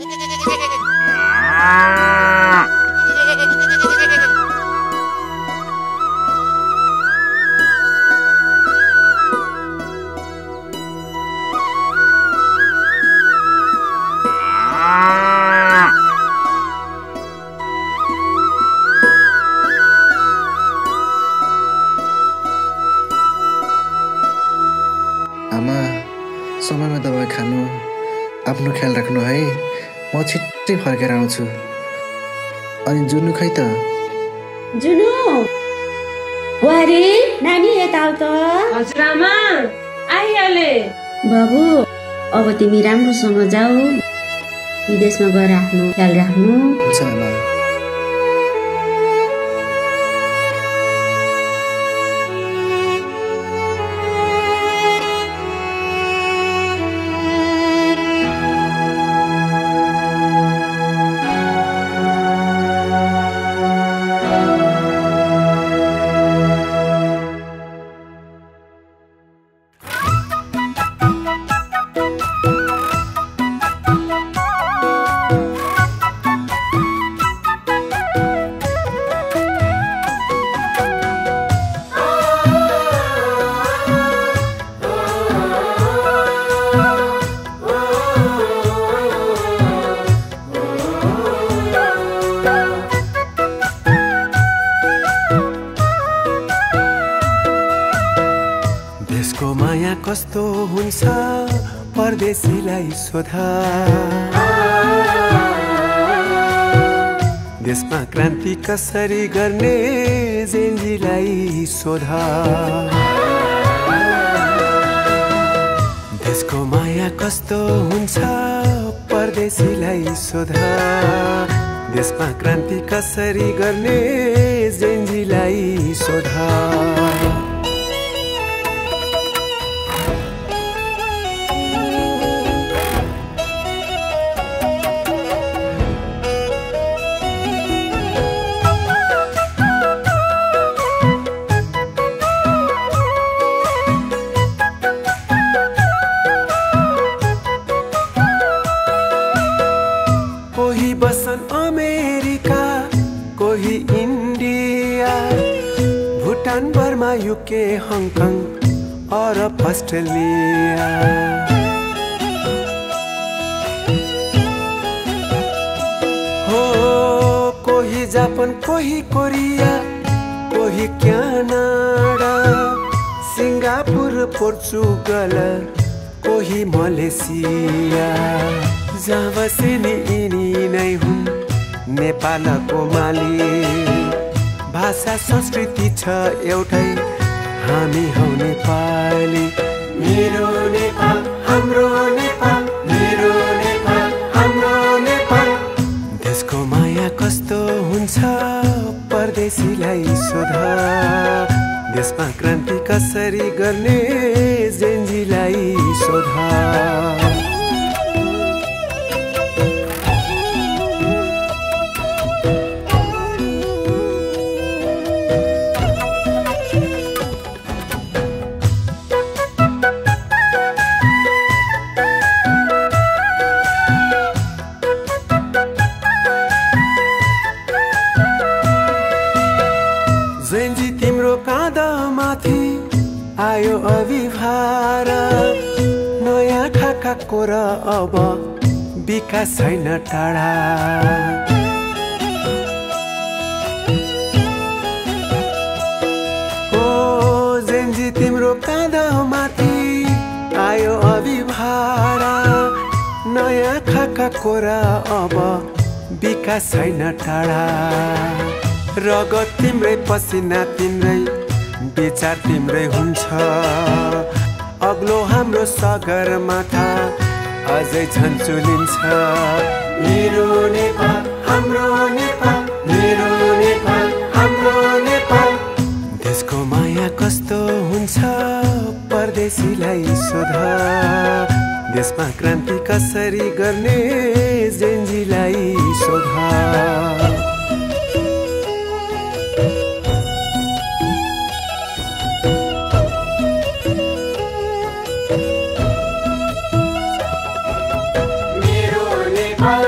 आमा समयमा दबाई खानु, आफ्नो ख्याल राख्नु है। म छिट्टै फर्केर आउँछु। अनि जुनु खै त? जुनु वारे नानी यता आउ त। हजुरआमा आइहाले। बाबु अब तिमी राम्रोसँग जाऊ, विदेशमा गएर आफ्नो ख्याल राख्नु। हुन्छ आमा। कस्तो हुन्छ परदेशीलाई सोधा, देशमा क्रान्ति कसरी गर्ने जेन्जीलाई सोधा। देशको माया कस्तो हुन्छ परदेशीलाई सोधा, देशमा क्रान्ति कसरी गर्ने जेन्जीलाई सोधा। बसन अमेरिका, कोही India, Bhutan, Burma, UK, Hong Kong, Arab, Australia. हो कोही जापान, कोही कोरिया, कोही क्यानाडा, सिङ्गापुर, पोर्चुगल, कोही मलेसिया। जहाँ बसे नि यिनी नै हुन् नेपालको मालिक, भाषा संस्कृति छ एउटै, हामी हौ नेपाली। मेरो नेपाल हाम्रो नेपाल, मेरो नेपाल हाम्रो नेपाल। देशको माया कस्तो हुन्छ परदेशीलाई सोधा, देशमा क्रान्ति कसरी गर्ने जेन्जीलाई सोधा। जेन्जी तिम्रो काँधमाथि आयो अभिभार, नयाँ खाकाको र अब विकास छैन टाढा। ओ जेन्जी तिम्रो काँधमाथि आयो अभिभार, नयाँ खाकाको र अब विकास छैन टाढा। रगत तिम्रै, पसिना तिम्रै, विचार तिम्रै हुन्छ, अग्लो हाम्रो सगरमाथा अझै झन्चुलिन्छ। मेरो नेपाल हाम्रो नेपाल, मेरो नेपाल हाम्रो नेपाल। देशको माया कस्तो हुन्छ परदेशीलाई सोधा, देशमा क्रान्ति कसरी गर्ने जेन्जीलाई सोधा। मेरो नेपाल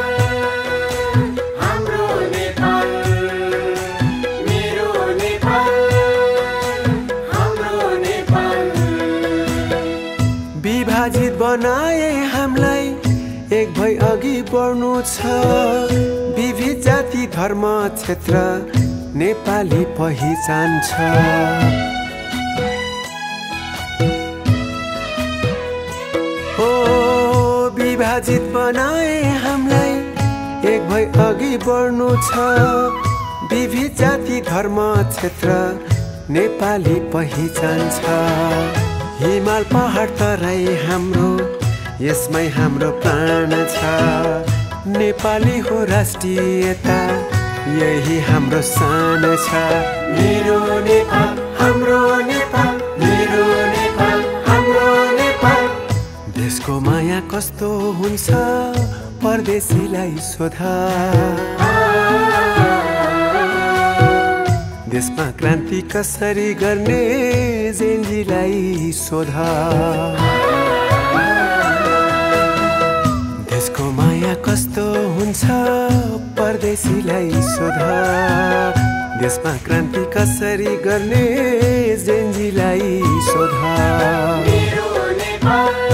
बनाए हामीलाई एक भई अघि बढ्नु छ विविध जाति धर्म क्षेत्र नेपाली पहिचान छ ओ विभाजित बनाए हामीलाई एक भई अघि बढ्नु छ विविध जाति धर्म क्षेत्र नेपाली पहिचान छ हिमाल पहाड तराई हाम्रो यसमै हाम्रो प्राण छ नेपाली हो राष्ट्रियता यही हाम्रो शान छ मेरो नेपाल हाम्रो नेपाल मेरो नेपाल हाम्रो नेपाल देशको माया कस्तो हुन्छ परदेशीलाई सोधा देशमा क्रान्ति कसरी गर्ने जेन्जीलाई सोधा देशको माया कस्तो हुन्छ परदेशीलाई सोधा देशमा क्रान्ति कसरी गर्ने जेन्जीलाई सोधा मेरो नेपाल